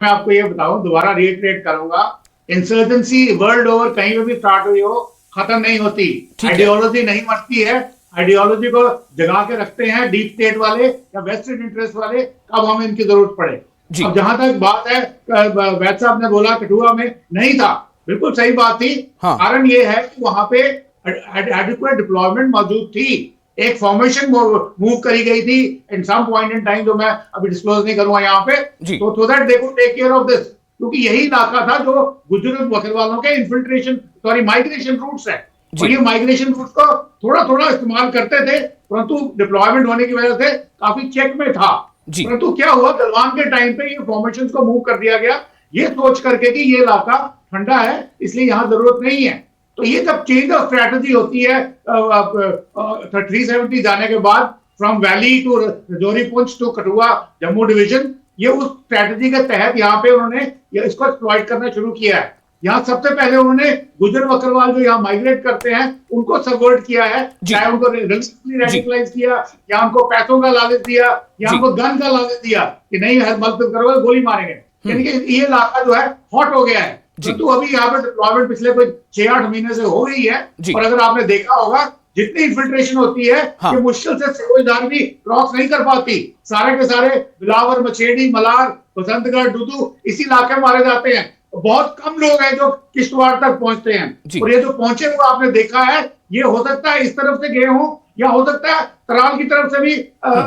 मैं आपको ये बताऊं, दोबारा रिएटरेट करूंगा, इंसर्जेंसी वर्ल्ड ओवर कहीं पे भी स्टार्ट हुई हो, खत्म नहीं होती। आइडियोलॉजी नहीं मरती है। आइडियोलॉजी को जगा के रखते हैं डीप स्टेट वाले या वेस्टेड इंटरेस्ट वाले, कब हमें इनकी जरूरत पड़े। अब जहां तक बात है, वैद साहब ने बोला कठुआ में नहीं था, बिल्कुल सही बात थी। हाँ। कारण ये है कि वहां पे एडिक्वेट डिप्लॉयमेंट मौजूद थी, एक फॉर्मेशन मूव करी गई थी इन सम पॉइंट इन टाइम, जो मैं अभी डिस्क्लोज नहीं करूंगा यहाँ पे, तो so that they could take care of this, क्योंकि यही इलाका था जो गुजर बकरवालों के इन्फिल्ट्रेशन सॉरी माइग्रेशन रूट्स है, और ये माइग्रेशन रूट्स को थोड़ा थोड़ा इस्तेमाल करते थे, परंतु डिप्लॉयमेंट होने की वजह से काफी चेक में था। परंतु क्या हुआ, गलवान के टाइम पे ये फॉर्मेशन को मूव कर दिया गया, ये सोच करके कि ये इलाका ठंडा है इसलिए यहां जरूरत नहीं है। तो ये जब चेंज ऑफ स्ट्रैटेजी होती है 370 जाने के बाद, from valley to Rajouri Poonch to Kathua Jammu division, ये उस स्ट्रैटेजी के तहत यहाँ पे उन्होंने इसको एक्सप्लॉइट करना शुरू किया है। यहाँ सबसे पहले उन्होंने गुजर बकरवाल जो यहाँ माइग्रेट करते हैं उनको सबवर्ट किया है, चाहे उनको रेडिकलाइज किया या उनको पैसों का लालच दिया या उनको गन का लालच दिया कि नहीं है बकरवाल गोली मारेंगे, यानी कि ये इलाका जो है हॉट हो गया है। तो अभी यहाँ पे डिप्लॉयमेंट पिछले कोई 6-8 महीने से हो रही है, और अगर आपने देखा होगा जितनी इन्फिल्ट्रेशन होती है, ये मुश्किल से सिरोजदार भी क्रॉस नहीं कर पाती, सारे के सारे बिलावर, मछेड़ी, मलार, बसंतगढ़, दुदू इसी इलाके में मारे जाते हैं। बहुत कम लोग हैं जो किश्तवाड़ तक पहुंचते हैं, और ये जो पहुंचे वो आपने देखा है, ये हो सकता है इस तरफ से गए हों या हो सकता है तराल की तरफ से भी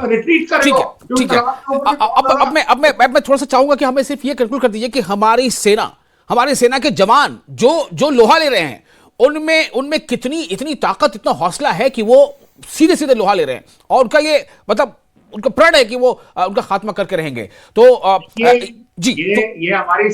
रिट्रीट करे हो। अब मैं थोड़ा सा चाहूंगा कि हमें सिर्फ ये कंक्लूड कर दीजिए कि हमारी सेना के जवान जो लोहा ले रहे हैं, उनमें कितनी इतनी ताकत, इतना हौसला है कि वो सीधे सीधे लोहा ले रहे हैं, और उनका ये मतलब उनका प्रण है कि वो उनका खात्मा करके रहेंगे। तो ये हमारी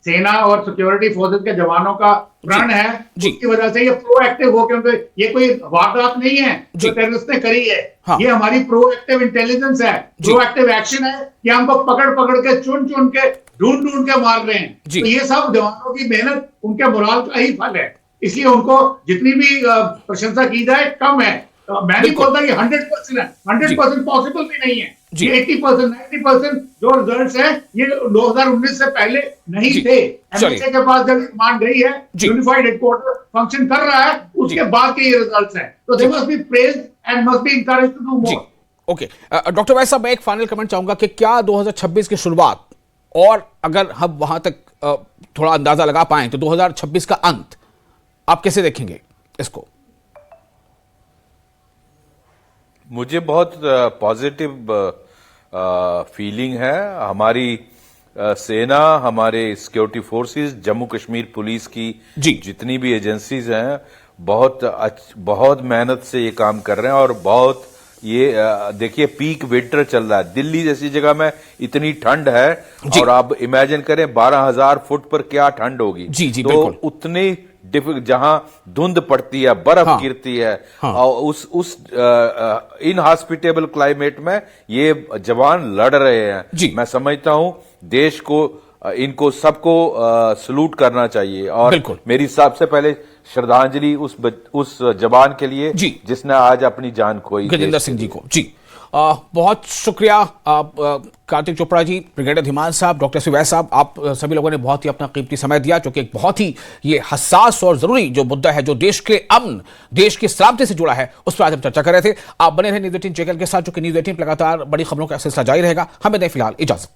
सेना और सिक्योरिटी फोर्सेस के जवानों का प्रण है, उसकी वजह से ये प्रोएक्टिव हो, क्योंकि ये कोई वारदात नहीं है जो टेररिस्ट ने करी है। ये हमारी प्रोएक्टिव इंटेलिजेंस है, प्रोएक्टिव एक्शन है कि हमको पकड़ पकड़ के चुन चुन के ढूंढ के मार रहे हैं। तो ये सब जवानों की मेहनत, उनके मोराल का ही फल है, इसलिए उनको जितनी भी प्रशंसा की जाए कम है। मैं नहीं बोलता कि 100% है, 100% पॉसिबल भी नहीं है, 80%, 90% जो रिजल्ट्स हैं ये 2019 से पहले नहीं थे। एमएचए के पास जब कमांड गई है, यूनिफाइड हेडक्वार्टर फंक्शन कर रहा है, उसके बाद के ये रिजल्ट्स हैं, तो they must be praised and must be encouraged to do more. Okay doctor Vaid साहब, मैं एक फाइनल कमेंट चाहूंगा कि क्या 2026 की शुरुआत, और अगर हम वहां तक थोड़ा अंदाजा लगा पाए, तो 2026 का अंत आप कैसे देखेंगे इसको? मुझे बहुत पॉजिटिव फीलिंग है। हमारी सेना, हमारे security forces, Jammu Kashmir police की जितनी भी एजेंसीज हैं, बहुत मेहनत से ये काम कर रहे हैं, और बहुत ये देखिए पीक विंटर चल रहा है, दिल्ली जैसी जगह में इतनी ठंड है, और आप इमेजिन करें 12,000 फुट पर क्या ठंड होगी। तो उतनी जहां धुंध पड़ती है, बर्फ गिरती है, और उस इनहॉस्पिटेबल क्लाइमेट में ये जवान लड़ रहे हैं। मैं समझता हूं देश को, इनको सबको सलूट करना चाहिए, और मेरी सबसे पहले श्रद्धांजलि उस जवान के लिए जिसने आज अपनी जान खोई, गजेंद्र सिंह जी को। जी बहुत शुक्रिया कार्तिक चोपड़ा जी, ब्रिगेडियर धीमान साहब, डॉक्टर वैद साहब, आप सभी लोगों ने बहुत ही अपना कीमती समय दिया, जो कि एक बहुत ही ये हसास और जरूरी जो मुद्दा है, जो देश के अमन, देश की सलामती से जुड़ा है, उस पर आज हम चर्चा कर रहे थे। आप बने रहे न्यूज़ 18 चैनल के साथ, जो कि न्यूज़ 18 लगातार बड़ी खबरों का सिलसिला जारी रहेगा। हमें दें फिलहाल इजाजत।